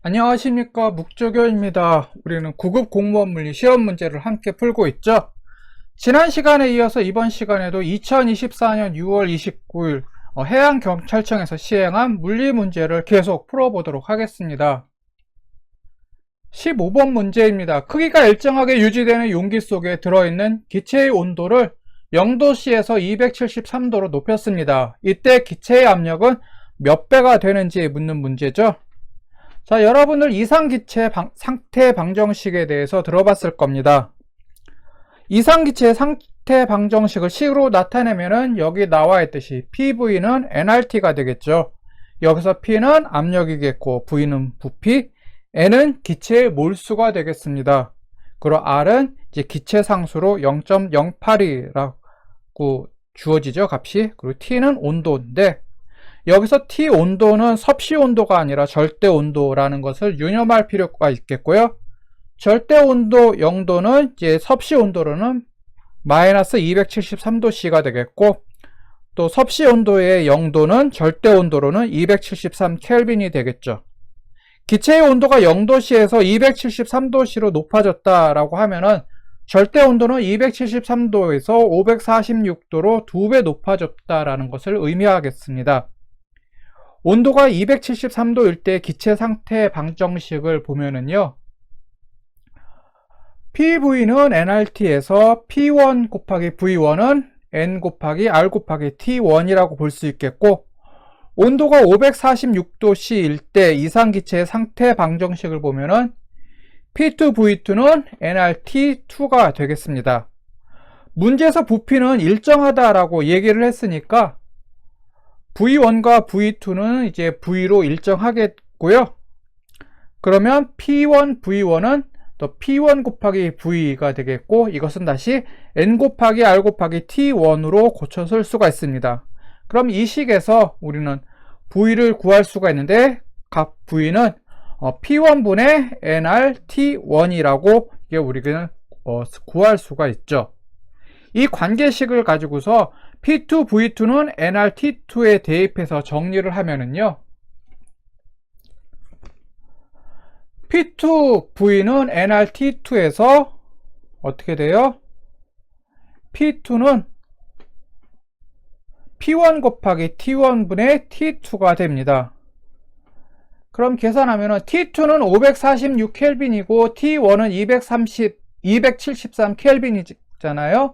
안녕하십니까, 묵조교입니다. 우리는 9급 공무원 물리 시험 문제를 함께 풀고 있죠. 지난 시간에 이어서 이번 시간에도 2024년 6월 29일 해양경찰청에서 시행한 물리 문제를 계속 풀어보도록 하겠습니다. 15번 문제입니다. 크기가 일정하게 유지되는 용기 속에 들어있는 기체의 온도를 0도씨에서 273도로 높였습니다. 이때 기체의 압력은 몇 배가 되는지 묻는 문제죠. 자, 여러분들 이상기체 상태 방정식에 대해서 들어봤을 겁니다. 이상기체의 상태 방정식을 식으로 나타내면은 여기 나와 있듯이 PV는 nRT가 되겠죠. 여기서 P는 압력이겠고 V는 부피, N은 기체의 몰수가 되겠습니다. 그리고 R은 이제 기체 상수로 0.08이라고 주어지죠, 값이. 그리고 T는 온도인데 여기서 T 온도는 섭씨 온도가 아니라 절대 온도라는 것을 유념할 필요가 있겠고요. 절대 온도 0도는 이제 섭씨 온도로는 마이너스 273도씨가 되겠고, 또 섭씨 온도의 0도는 절대 온도로는 273켈빈이 되겠죠. 기체의 온도가 0도씨에서 273도씨로 높아졌다라고 하면은 절대 온도는 273도에서 546도로 2배 높아졌다라는 것을 의미하겠습니다. 온도가 273도일 때 기체 상태 방정식을 보면은요, PV는 nRT에서 P1 곱하기 V1은 N 곱하기 R 곱하기 T1이라고 볼 수 있겠고, 온도가 546도씨일 때 이상기체의 상태 방정식을 보면은 P2V2는 nRT2가 되겠습니다. 문제에서 부피는 일정하다라고 얘기를 했으니까 V1과 V2는 이제 V로 일정하겠고요. 그러면 P1, V1은 또 P1 곱하기 V가 되겠고, 이것은 다시 N 곱하기 R 곱하기 T1으로 고쳐 쓸 수가 있습니다. 그럼 이 식에서 우리는 V를 구할 수가 있는데, 각 V는 P1분의 NR T1이라고 우리가 구할 수가 있죠. 이 관계식을 가지고서 P2V2는 nRT2에 대입해서 정리를 하면은요, P2V는 nRT2에서 어떻게 돼요? P2는 P1 곱하기 T1분의 T2가 됩니다. 그럼 계산하면은 T2는 546켈빈이고 T1은 273켈빈이잖아요.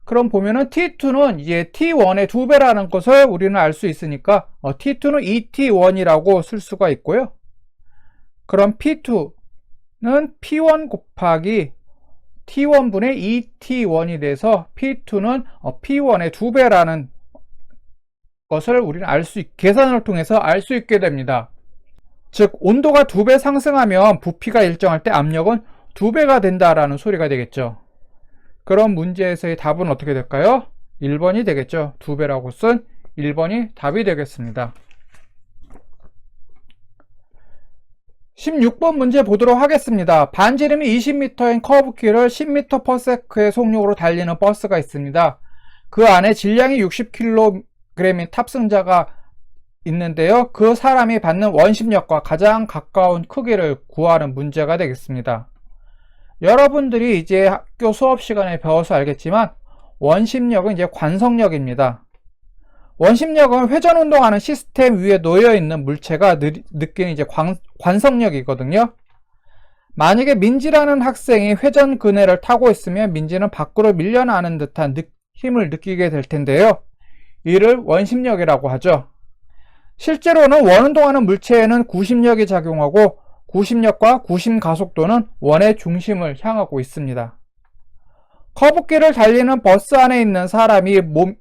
그럼 보면은 T2는 이제 T1의 2배라는 것을 우리는 알 수 있으니까 T2는 ET1이라고 쓸 수가 있고요. 그럼 P2는 P1 곱하기 T1분의 ET1이 돼서 P2는 P1의 2배라는 것을 우리는 계산을 통해서 알 수 있게 됩니다. 즉, 온도가 2배 상승하면 부피가 일정할 때 압력은 2배가 된다라는 소리가 되겠죠. 그럼 문제에서의 답은 어떻게 될까요? 1번이 되겠죠. 2배라고 쓴 1번이 답이 되겠습니다. 16번 문제 보도록 하겠습니다. 반지름이 20m인 커브길을 10m/s의 속력으로 달리는 버스가 있습니다. 그 안에 질량이 60kg인 탑승자가 있는데요. 그 사람이 받는 원심력과 가장 가까운 크기를 구하는 문제가 되겠습니다. 여러분들이 이제 학교 수업 시간에 배워서 알겠지만 원심력은 이제 관성력입니다. 원심력은 회전운동하는 시스템 위에 놓여있는 물체가 느끼는 이제 관성력이거든요. 만약에 민지라는 학생이 회전 그네를 타고 있으면 민지는 밖으로 밀려나는 듯한 힘을 느끼게 될 텐데요. 이를 원심력이라고 하죠. 실제로는 원운동하는 물체에는 구심력이 작용하고 구심력과 구심가속도는 원의 중심을 향하고 있습니다. 커브길을 달리는 버스 안에 있는 사람은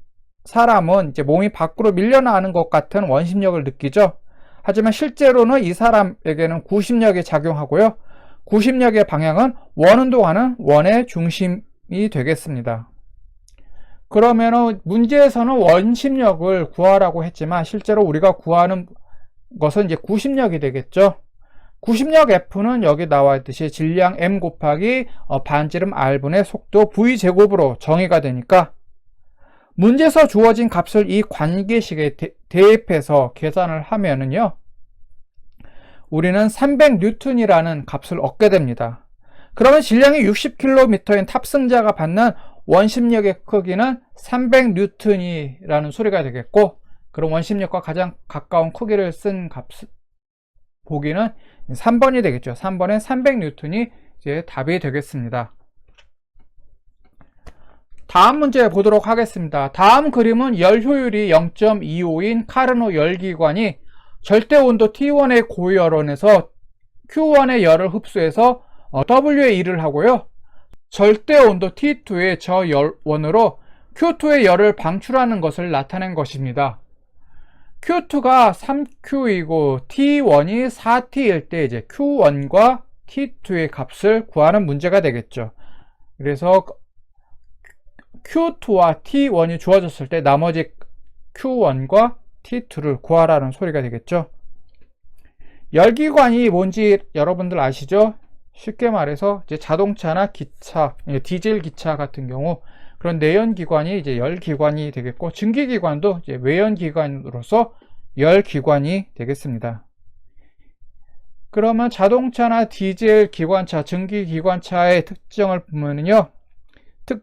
이제 몸이 밖으로 밀려나는 것 같은 원심력을 느끼죠. 하지만 실제로는 이 사람에게는 구심력이 작용하고요. 구심력의 방향은 원운동하는 원의 중심이 되겠습니다. 그러면 문제에서는 원심력을 구하라고 했지만 실제로 우리가 구하는 것은 이제 구심력이 되겠죠. 구심력 F는 여기 나와 있듯이 질량 M 곱하기 반지름 R분의 속도 V제곱으로 정의가 되니까 문제에서 주어진 값을 이 관계식에 대입해서 계산을 하면은요, 우리는 300N이라는 값을 얻게 됩니다. 그러면 질량이 60kg인 탑승자가 받는 원심력의 크기는 300N이라는 소리가 되겠고, 그럼 원심력과 가장 가까운 크기를 쓴 보기는 3번이 되겠죠. 3번엔 300N이 이제 답이 되겠습니다. 다음 문제 보도록 하겠습니다. 다음 그림은 열 효율이 0.25인 카르노 열기관이 절대온도 T1의 고열원에서 Q1의 열을 흡수해서 W의 일을 하고요. 절대온도 T2의 저열원으로 Q2의 열을 방출하는 것을 나타낸 것입니다. Q2가 3Q이고 T1이 4T일 때 이제 Q1과 T2의 값을 구하는 문제가 되겠죠. 그래서 Q2와 T1이 주어졌을 때 나머지 Q1과 T2를 구하라는 소리가 되겠죠. 열기관이 뭔지 여러분들 아시죠? 쉽게 말해서 이제 자동차나 기차, 디젤 기차 같은 경우 그런 내연기관이 이제 열기관이 되겠고, 증기기관도 이제 외연기관으로서 열기관이 되겠습니다. 그러면 자동차나 디젤 기관차, 증기기관차의 특징을 보면요,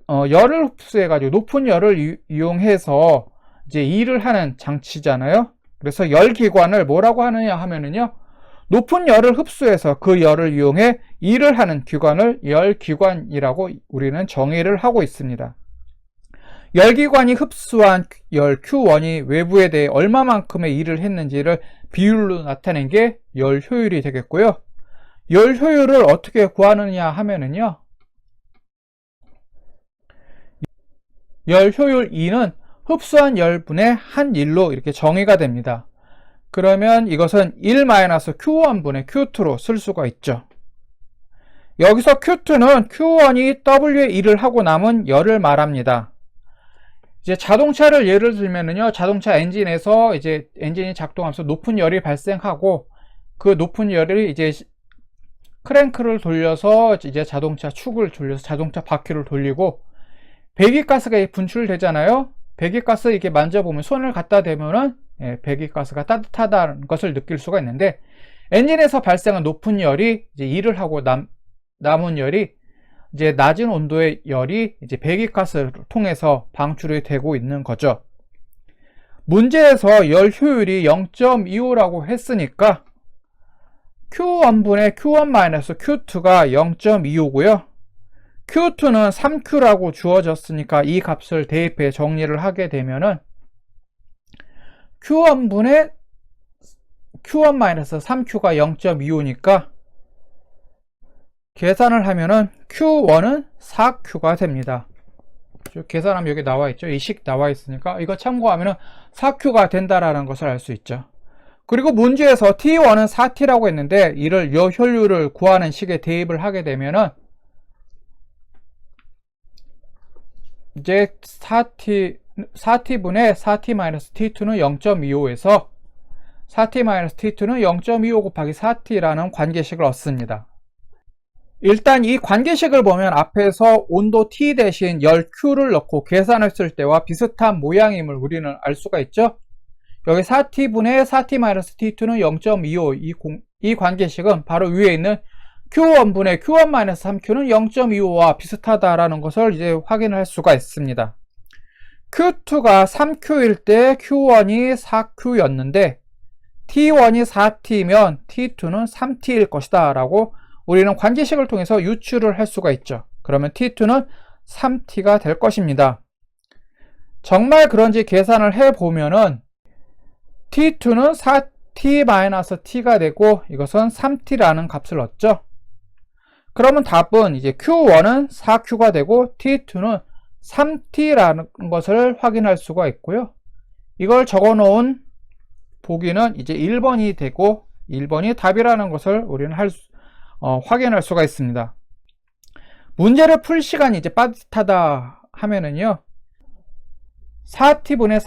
열을 흡수해가지고 높은 열을 이용해서 이제 일을 하는 장치잖아요. 그래서 열기관을 뭐라고 하느냐 하면은요, 높은 열을 흡수해서 그 열을 이용해 일을 하는 기관을 열기관이라고 우리는 정의를 하고 있습니다. 열기관이 흡수한 열 Q1이 외부에 대해 얼마만큼의 일을 했는지를 비율로 나타낸 게 열 효율이 되겠고요. 열 효율을 어떻게 구하느냐 하면은요, 열 효율 E는 흡수한 열분의 한 일로 이렇게 정의가 됩니다. 그러면 이것은 1-Q1분의 Q2로 쓸 수가 있죠. 여기서 Q2는 Q1이 W의 일을 하고 남은 열을 말합니다. 이제 자동차를 예를 들면은요, 자동차 엔진에서 이제 엔진이 작동하면서 높은 열이 발생하고, 그 높은 열이 이제 크랭크를 돌려서 이제 자동차 축을 돌려서 자동차 바퀴를 돌리고, 배기가스가 분출되잖아요. 배기가스 이렇게 만져보면, 손을 갖다 대면은 배기가스가 따뜻하다는 것을 느낄 수가 있는데, 엔진에서 발생한 높은 열이 이제 일을 하고 남은 열이 이제 낮은 온도의 열이 이제 배기가스를 통해서 방출이 되고 있는 거죠. 문제에서 열 효율이 0.25라고 했으니까 Q1분의 Q1-Q2가 0.25고요. Q2는 3Q라고 주어졌으니까 이 값을 대입해 정리를 하게 되면은 Q1분의 Q1-3Q가 0.25니까 계산을 하면은 Q1은 4Q가 됩니다. 계산하면 여기 나와 있죠. 이 식 나와 있으니까 이거 참고하면은 4Q가 된다라는 것을 알 수 있죠. 그리고 문제에서 T1은 4T라고 했는데 이를 요 효율을 구하는 식에 대입을 하게 되면은 이제 4T분의 4T-T2는 0.25에서 4T-T2는 0.25 곱하기 4T라는 관계식을 얻습니다. 일단 이 관계식을 보면 앞에서 온도 T 대신 열 Q를 넣고 계산했을 때와 비슷한 모양임을 우리는 알 수가 있죠. 여기 4T분의 4T-T2는 0.25, 이 관계식은 바로 위에 있는 Q1분의 Q1-3Q는 0.25와 비슷하다라는 것을 이제 확인할 수가 있습니다. Q2가 3Q일 때 Q1이 4Q였는데 T1이 4T면 T2는 3T일 것이다 라고 우리는 관계식을 통해서 유추를 할 수가 있죠. 그러면 T2는 3T가 될 것입니다. 정말 그런지 계산을 해보면은 T2는 4T-T가 되고 이것은 3T라는 값을 얻죠. 그러면 답은 이제 Q1은 4Q가 되고 T2는 3T라는 것을 확인할 수가 있고요. 이걸 적어 놓은 보기는 이제 1번이 되고 1번이 답이라는 것을 우리는 확인할 수가 있습니다. 문제를 풀 시간이 이제 빠듯하다 하면은요, 4T분의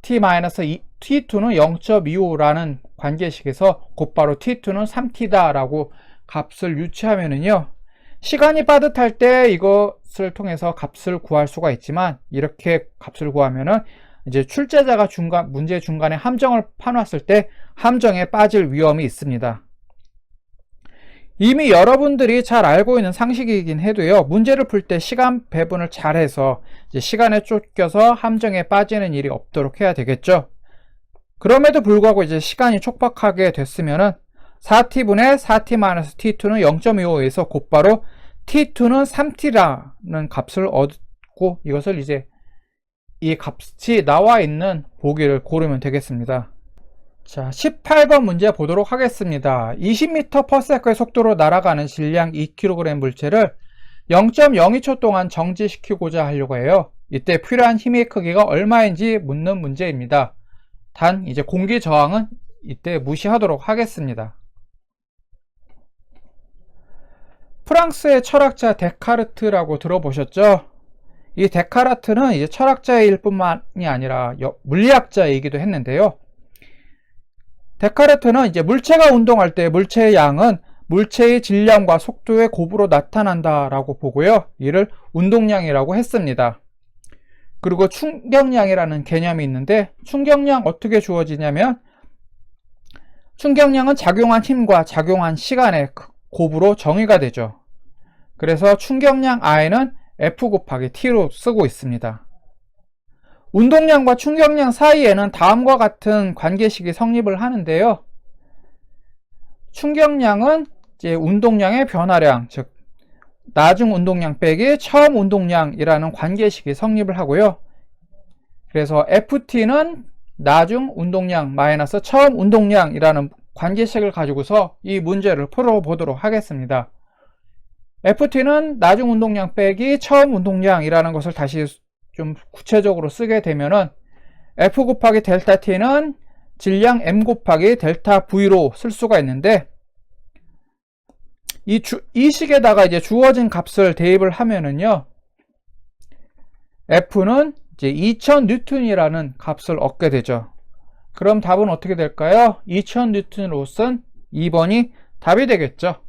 4T-T2는 0.25라는 관계식에서 곧바로 T2는 3T다 라고 값을 유추하면은요, 시간이 빠듯할 때 이것을 통해서 값을 구할 수가 있지만 이렇게 값을 구하면은 이제 출제자가 문제 중간에 함정을 파놨을 때 함정에 빠질 위험이 있습니다. 이미 여러분들이 잘 알고 있는 상식이긴 해도요, 문제를 풀 때 시간 배분을 잘해서 이제 시간에 쫓겨서 함정에 빠지는 일이 없도록 해야 되겠죠. 그럼에도 불구하고 이제 시간이 촉박하게 됐으면은 4t분의 4t-t2는 0.25에서 곧바로 t2는 3t라는 값을 얻고 이것을 이제 이 값이 나와 있는 보기를 고르면 되겠습니다. 자, 18번 문제 보도록 하겠습니다. 20m/s의 속도로 날아가는 질량 2kg 물체를 0.02초 동안 정지시키고자 하려고 해요. 이때 필요한 힘의 크기가 얼마인지 묻는 문제입니다. 단 이제 공기 저항은 이때 무시하도록 하겠습니다. 프랑스의 철학자 데카르트라고 들어보셨죠? 이 데카르트는 이제 철학자일 뿐만이 아니라 물리학자이기도 했는데요. 데카르트는 이제 물체가 운동할 때 물체의 양은 물체의 질량과 속도의 곱으로 나타난다라고 보고요. 이를 운동량이라고 했습니다. 그리고 충격량이라는 개념이 있는데, 충격량 어떻게 주어지냐면 충격량은 작용한 힘과 작용한 시간의 곱으로 정의가 되죠. 그래서 충격량 I는 F 곱하기 T로 쓰고 있습니다. 운동량과 충격량 사이에는 다음과 같은 관계식이 성립을 하는데요. 충격량은 이제 운동량의 변화량, 즉 나중 운동량 빼기 처음 운동량이라는 관계식이 성립을 하고요. 그래서 FT는 나중 운동량 마이너스 처음 운동량이라는 관계식을 가지고서 이 문제를 풀어보도록 하겠습니다. FT는 나중 운동량 빼기 처음 운동량이라는 것을 다시 좀 구체적으로 쓰게 되면은 F 곱하기 델타 T는 질량 M 곱하기 델타 V로 쓸 수가 있는데, 이 식에다가 이제 주어진 값을 대입을 하면은요, F는 이제 2000N이라는 값을 얻게 되죠. 그럼 답은 어떻게 될까요? 2000N으로 쓴 2번이 답이 되겠죠.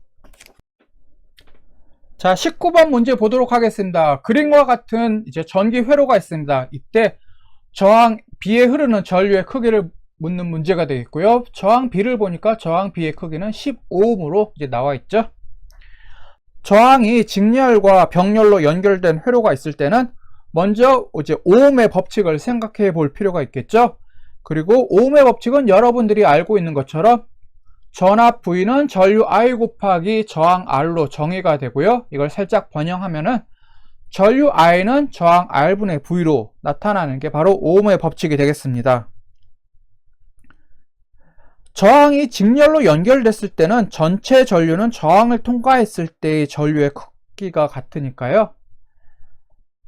자, 19번 문제 보도록 하겠습니다. 그림과 같은 이제 전기 회로가 있습니다. 이때 저항 B에 흐르는 전류의 크기를 묻는 문제가 되겠고요. 저항 B를 보니까 저항 B의 크기는 15ohm으로 이제 나와 있죠. 저항이 직렬과 병렬로 연결된 회로가 있을 때는 먼저 이제 오음의 법칙을 생각해 볼 필요가 있겠죠. 그리고 오음의 법칙은 여러분들이 알고 있는 것처럼 전압 V는 전류 I 곱하기 저항 R로 정의가 되고요. 이걸 살짝 번영하면은 전류 I는 저항 R분의 V로 나타나는 게 바로 오음의 법칙이 되겠습니다. 저항이 직렬로 연결됐을 때는 전체 전류는 저항을 통과했을 때의 전류의 크기가 같으니까요.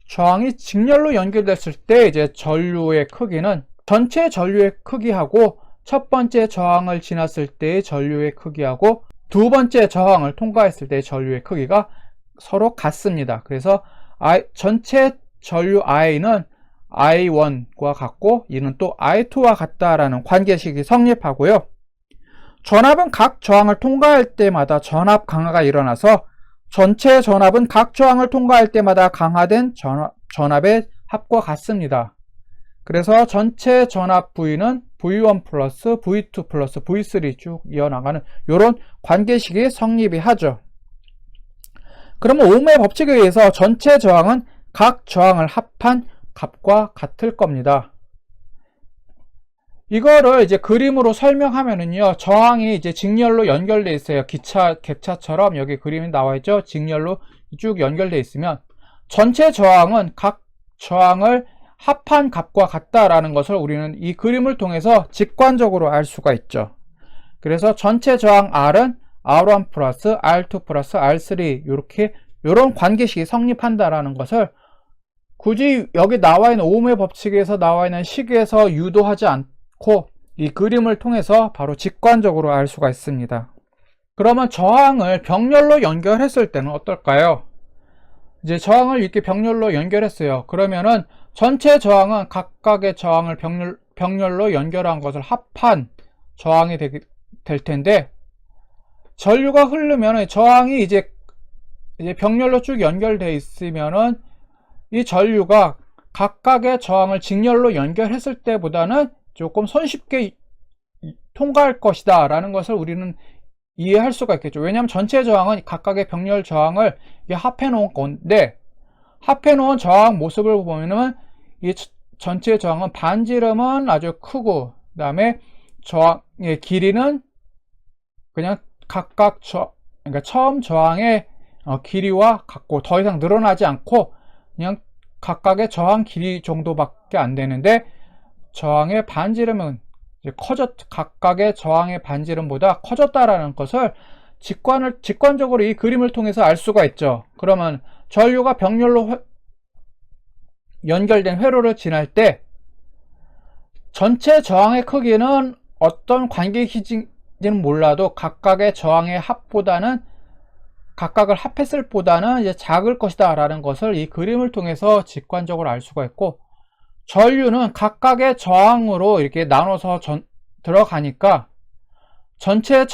저항이 직렬로 연결됐을 때 이제 전류의 크기는 전체 전류의 크기하고 첫 번째 저항을 지났을 때의 전류의 크기하고 두 번째 저항을 통과했을 때의 전류의 크기가 서로 같습니다. 그래서 전체 전류 I는 I1과 같고 이는 또 I2와 같다라는 관계식이 성립하고요. 전압은 각 저항을 통과할 때마다 전압 강화가 일어나서 전체 전압은 각 저항을 통과할 때마다 강화된 전압의 합과 같습니다. 그래서 전체 전압 V는 V1 플러스 V2 플러스 V3 쭉 이어나가는 이런 관계식이 성립이 하죠. 그러면 오음의 법칙에 의해서 전체 저항은 각 저항을 합한 값과 같을 겁니다. 이거를 이제 그림으로 설명하면은요, 저항이 이제 직렬로 연결되어 있어요. 객차처럼 여기 그림이 나와 있죠. 직렬로 쭉 연결되어 있으면 전체 저항은 각 저항을 합한 값과 같다라는 것을 우리는 이 그림을 통해서 직관적으로 알 수가 있죠. 그래서 전체 저항 R은 R1 플러스 R2 플러스 R3 이런 관계식이 성립한다라는 것을 굳이 여기 나와 있는 오음의 법칙에서 나와 있는 식에서 유도하지 않고 이 그림을 통해서 바로 직관적으로 알 수가 있습니다. 그러면 저항을 병렬로 연결했을 때는 어떨까요? 이제 저항을 이렇게 병렬로 연결했어요. 그러면은 전체 저항은 각각의 저항을 병렬로 연결한 것을 합한 저항이 될 텐데, 전류가 흐르면 저항이 이제 병렬로 쭉 연결되어 있으면은 이 전류가 각각의 저항을 직렬로 연결했을 때보다는 조금 손쉽게 통과할 것이다 라는 것을 우리는 이해할 수가 있겠죠. 왜냐하면 전체 저항은 각각의 병렬 저항을 합해 놓은 건데, 합해 놓은 저항 모습을 보면은 이 전체 저항은 반지름은 아주 크고, 그 다음에 저항의 길이는 그냥 각각 그러니까 처음 저항의 길이와 같고 더 이상 늘어나지 않고 그냥 각각의 저항 길이 정도밖에 안 되는데, 저항의 반지름은 각각의 저항의 반지름보다 커졌다라는 것을 직관적으로 이 그림을 통해서 알 수가 있죠. 그러면 전류가 병렬로 연결된 회로를 지날 때 전체 저항의 크기는 어떤 관계식인지는 몰라도 각각의 저항의 합보다는, 각각을 합했을 보다는 이제 작을 것이다 라는 것을 이 그림을 통해서 직관적으로 알 수가 있고, 전류는 각각의 저항으로 이렇게 나눠서 들어가니까 전체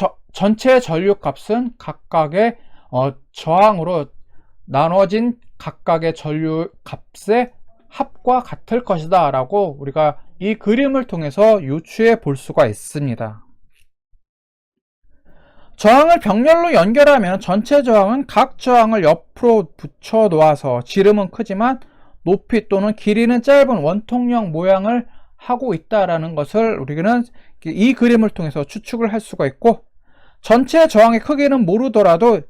전류 값은 각각의 저항으로 나눠진 각각의 전류 값의 합과 같을 것이다 라고 우리가 이 그림을 통해서 유추해 볼 수가 있습니다. 저항을 병렬로 연결하면 전체 저항은 각 저항을 옆으로 붙여 놓아서 지름은 크지만 높이 또는 길이는 짧은 원통형 모양을 하고 있다라는 것을 우리는 이 그림을 통해서 추측을 할 수가 있고, 전체 저항의 크기는 모르더라도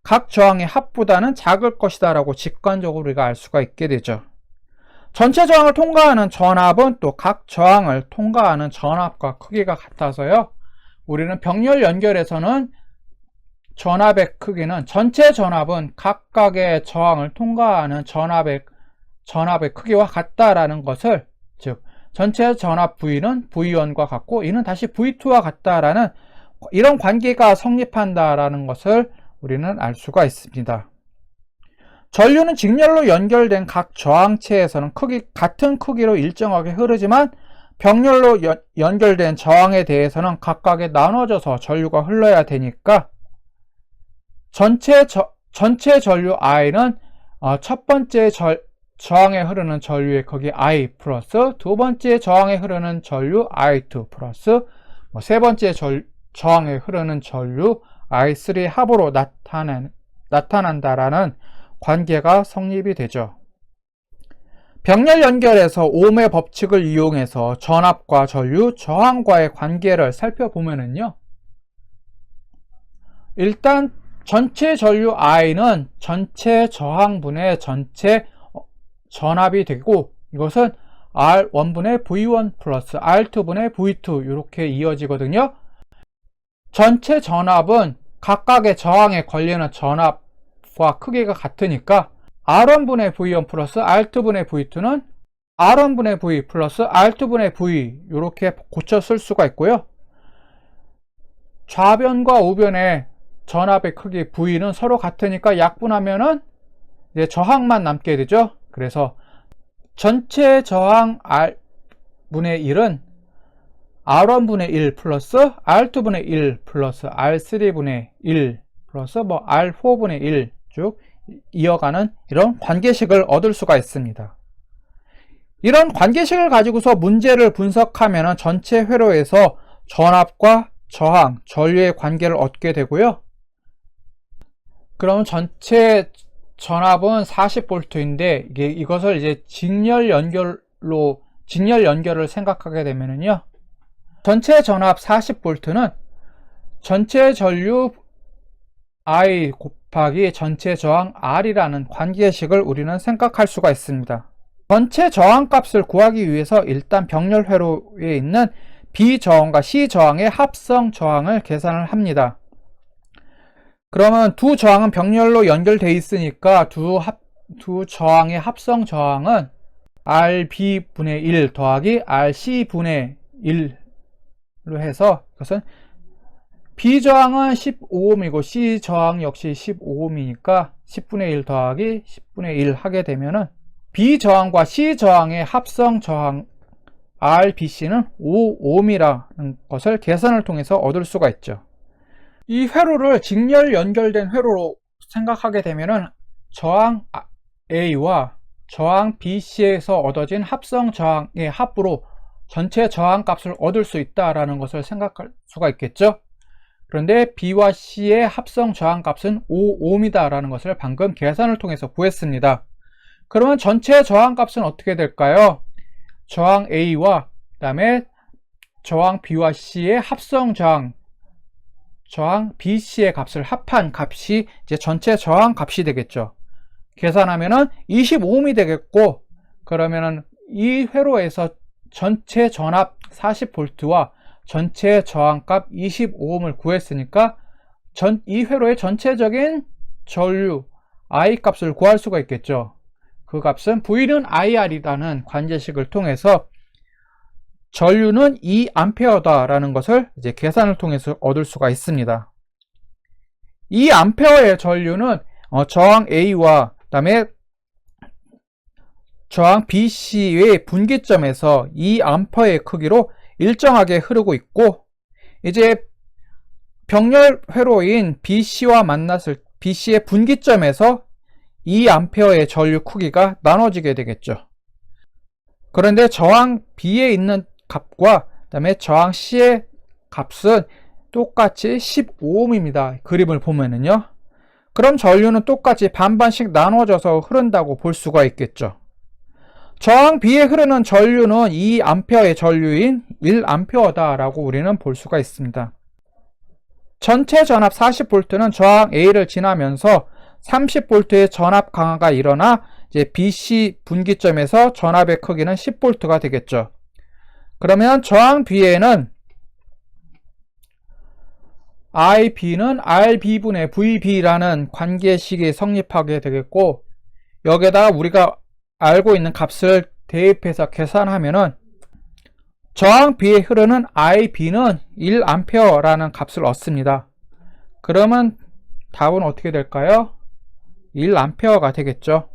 각 저항의 합보다는 작을 것이다 라고 직관적으로 우리가 알 수가 있게 되죠. 전체 저항을 통과하는 전압은 또 각 저항을 통과하는 전압과 크기가 같아서요, 우리는 병렬 연결에서는 전압의 크기는, 전체 전압은 각각의 저항을 통과하는 전압의 크기와 같다라는 것을, 즉 전체 전압 V는 V1과 같고 이는 다시 V2와 같다라는 이런 관계가 성립한다라는 것을 우리는 알 수가 있습니다. 전류는 직렬로 연결된 각 저항체에서는 같은 크기로 일정하게 흐르지만 병렬로 연결된 저항에 대해서는 각각에 나눠져서 전류가 흘러야 되니까 전체 전류 I는 첫 번째 저항에 흐르는 전류의 크기 I 플러스 두 번째 저항에 흐르는 전류 I2 플러스 세 번째 저항에 흐르는 전류 I3 합으로 나타난다라는 관계가 성립이 되죠. 병렬 연결에서 옴의 법칙을 이용해서 전압과 전류, 저항과의 관계를 살펴보면은요, 일단 전체 전류 I는 전체 저항분의 전체 전압이 되고, 이것은 R1분의 V1 플러스 R2분의 V2 이렇게 이어지거든요. 전체 전압은 각각의 저항에 걸리는 전압과 크기가 같으니까 R1분의 V1 플러스 R2분의 V2는 R1분의 V 플러스 R2분의 V 이렇게 고쳐 쓸 수가 있고요. 좌변과 우변의 전압의 크기 V는 서로 같으니까 약분하면은 이제 저항만 남게 되죠. 그래서 전체 저항 R분의 1은 R1분의 1 플러스 R2분의 1 플러스 R3분의 1 플러스 R4분의 1 쭉 이어가는 이런 관계식을 얻을 수가 있습니다. 이런 관계식을 가지고서 문제를 분석하면 전체 회로에서 전압과 저항, 전류의 관계를 얻게 되고요. 그럼 전체 전압은 40V인데 이것을 이제 직렬 연결을 생각하게 되면은요, 전체 전압 40V는 전체 전류 I 곱하기 전체 저항 R이라는 관계식을 우리는 생각할 수가 있습니다. 전체 저항 값을 구하기 위해서 일단 병렬 회로에 있는 B 저항과 C 저항의 합성 저항을 계산을 합니다. 그러면 두 저항은 병렬로 연결되어 있으니까 두 저항의 합성 저항은 RB분의 1 더하기 RC분의 1로 해서, 이것은 B 저항은 15ohm이고 C 저항 역시 15ohm이니까 10분의 1 더하기 10분의 1 하게 되면은 B 저항과 C 저항의 합성 저항 RBC는 5ohm이라는 것을 계산을 통해서 얻을 수가 있죠. 이 회로를 직렬 연결된 회로로 생각하게 되면은 저항 A와 저항 BC에서 얻어진 합성 저항의 합으로 전체 저항값을 얻을 수 있다라는 것을 생각할 수가 있겠죠. 그런데 B와 C의 합성 저항값은 5ohm이다 라는 것을 방금 계산을 통해서 구했습니다. 그러면 전체 저항값은 어떻게 될까요? 저항 A와 그 다음에 저항 B와 C의 합성 저항 BC의 값을 합한 값이 이제 전체 저항 값이 되겠죠. 계산하면은 25ohm이 되겠고, 그러면은 이 회로에서 전체 전압 40V와 전체 저항값 25ohm을 구했으니까 이 회로의 전체적인 전류 I 값을 구할 수가 있겠죠. 그 값은 V는 IR이라는 관계식을 통해서 전류는 2A 다라는 것을 이제 계산을 통해서 얻을 수가 있습니다. 2A의 전류는 저항 A와 그다음에 저항 BC의 분기점에서 2A의 크기로 일정하게 흐르고 있고, 이제 병렬 회로인 BC와 만났을 BC의 분기점에서 2A의 전류 크기가 나눠지게 되겠죠. 그런데 저항 B에 있는 값과 그다음에 저항 C의 값은 똑같이 15ohm입니다. 그림을 보면은요. 그럼 전류는 똑같이 반반씩 나눠져서 흐른다고 볼 수가 있겠죠. 저항 B에 흐르는 전류는 2A의 전류인 1A 다라고 우리는 볼 수가 있습니다. 전체 전압 40V는 저항 A를 지나면서 30V의 전압 강화가 일어나 이제 BC 분기점에서 전압의 크기는 10V가 되겠죠. 그러면 저항 B에는 IB는 RB분의 VB라는 관계식이 성립하게 되겠고, 여기에다가 우리가 알고 있는 값을 대입해서 계산하면은 저항 B에 흐르는 IB는 1A라는 값을 얻습니다. 그러면 답은 어떻게 될까요? 1A가 되겠죠.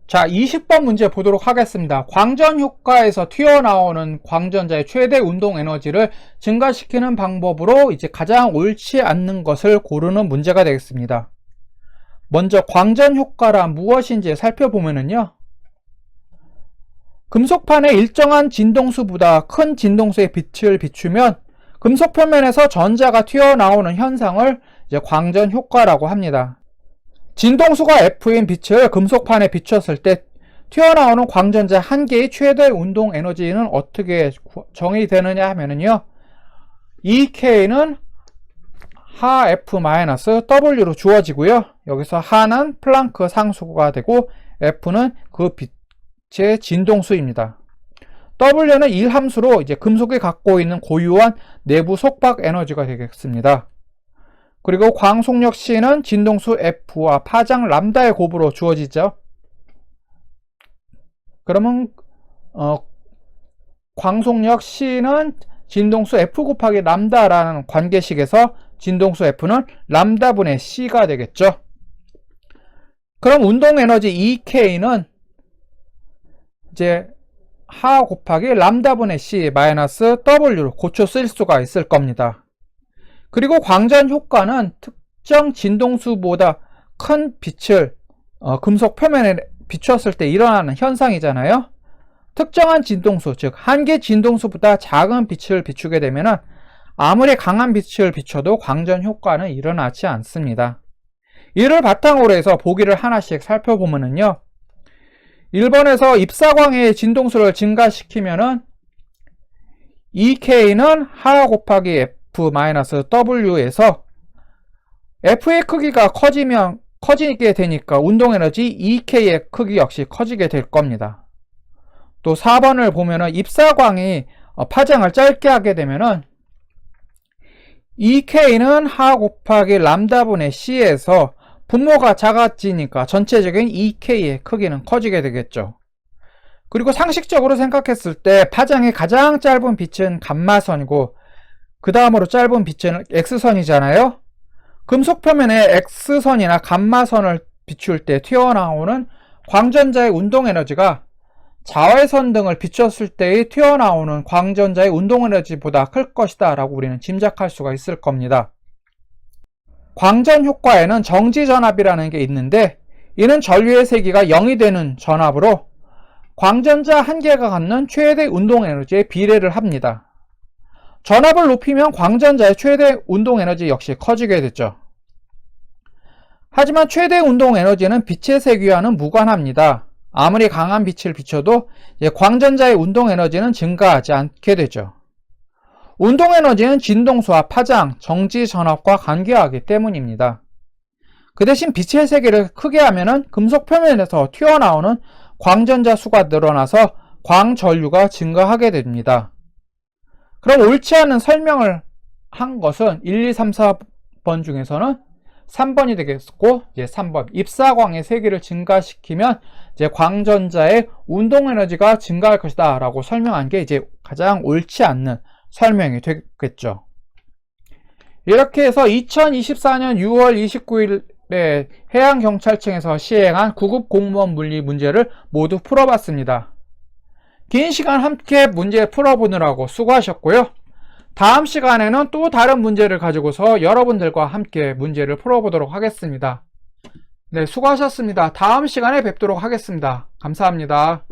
자, 20번 문제 보도록 하겠습니다. 광전 효과에서 튀어나오는 광전자의 최대 운동 에너지를 증가시키는 방법으로 이제 가장 옳지 않는 것을 고르는 문제가 되겠습니다. 먼저 광전 효과란 무엇인지 살펴보면은요. 금속판의 일정한 진동수보다 큰 진동수의 빛을 비추면 금속 표면에서 전자가 튀어나오는 현상을 이제 광전 효과라고 합니다. 진동수가 F인 빛을 금속판에 비췄을 때 튀어나오는 광전자 한 개의 최대 운동 에너지는 어떻게 정의되느냐 하면은요. EK는 하 F-W로 주어지고요. 여기서 하는 플랑크 상수가 되고 F는 그 빛의 진동수입니다. W는 일함수로 이제 금속이 갖고 있는 고유한 내부 속박 에너지가 되겠습니다. 그리고 광속력 C는 진동수 F와 파장 람다의 곱으로 주어지죠. 그러면 광속력 C는 진동수 F 곱하기 람다라는 관계식에서 진동수 F는 람다분의 C가 되겠죠. 그럼 운동에너지 EK는 이제 하 곱하기 람다분의 C 마이너스 W로 고쳐 쓸 수가 있을 겁니다. 그리고 광전 효과는 특정 진동수보다 큰 빛을 금속 표면에 비추었을 때 일어나는 현상이잖아요. 특정한 진동수, 즉 한 개 진동수보다 작은 빛을 비추게 되면 아무리 강한 빛을 비춰도 광전 효과는 일어나지 않습니다. 이를 바탕으로 해서 보기를 하나씩 살펴보면요. 1번에서 입사광의 진동수를 증가시키면은 EK는 하 곱하기 F-W에서 F의 크기가 커지게 되니까 운동에너지 EK의 크기 역시 커지게 될 겁니다. 또 4번을 보면은 입사광이 파장을 짧게 하게 되면은 EK는 하 곱하기 람다분의 C에서 분모가 작아지니까 전체적인 EK의 크기는 커지게 되겠죠. 그리고 상식적으로 생각했을 때 파장의 가장 짧은 빛은 감마선이고 그 다음으로 짧은 빛은 X선이잖아요. 금속 표면에 X선이나 감마선을 비출 때 튀어나오는 광전자의 운동에너지가 자외선 등을 비췄을 때의 튀어나오는 광전자의 운동에너지보다 클 것이다 라고 우리는 짐작할 수가 있을 겁니다. 광전 효과에는 정지전압이라는 게 있는데 이는 전류의 세기가 0이 되는 전압으로 광전자 한 개가 갖는 최대 운동 에너지의 비례를 합니다. 전압을 높이면 광전자의 최대 운동 에너지 역시 커지게 되죠. 하지만 최대 운동 에너지는 빛의 세기와는 무관합니다. 아무리 강한 빛을 비춰도 광전자의 운동 에너지는 증가하지 않게 되죠. 운동 에너지는 진동수와 파장, 정지 전압과 관계하기 때문입니다. 그 대신 빛의 세기를 크게 하면 금속 표면에서 튀어나오는 광전자 수가 늘어나서 광전류가 증가하게 됩니다. 그럼 옳지 않은 설명을 한 것은 1, 2, 3, 4번 중에서는 3번이 되겠고, 이제 3번 입사광의 세기를 증가시키면 이제 광전자의 운동 에너지가 증가할 것이다 라고 설명한 게 이제 가장 옳지 않는 설명이 되겠죠. 이렇게 해서 2024년 6월 29일에 해양경찰청에서 시행한 9급 공무원 물리 문제를 모두 풀어봤습니다. 긴 시간 함께 문제 풀어보느라고 수고하셨고요. 다음 시간에는 또 다른 문제를 가지고서 여러분들과 함께 문제를 풀어보도록 하겠습니다. 네, 수고하셨습니다. 다음 시간에 뵙도록 하겠습니다. 감사합니다.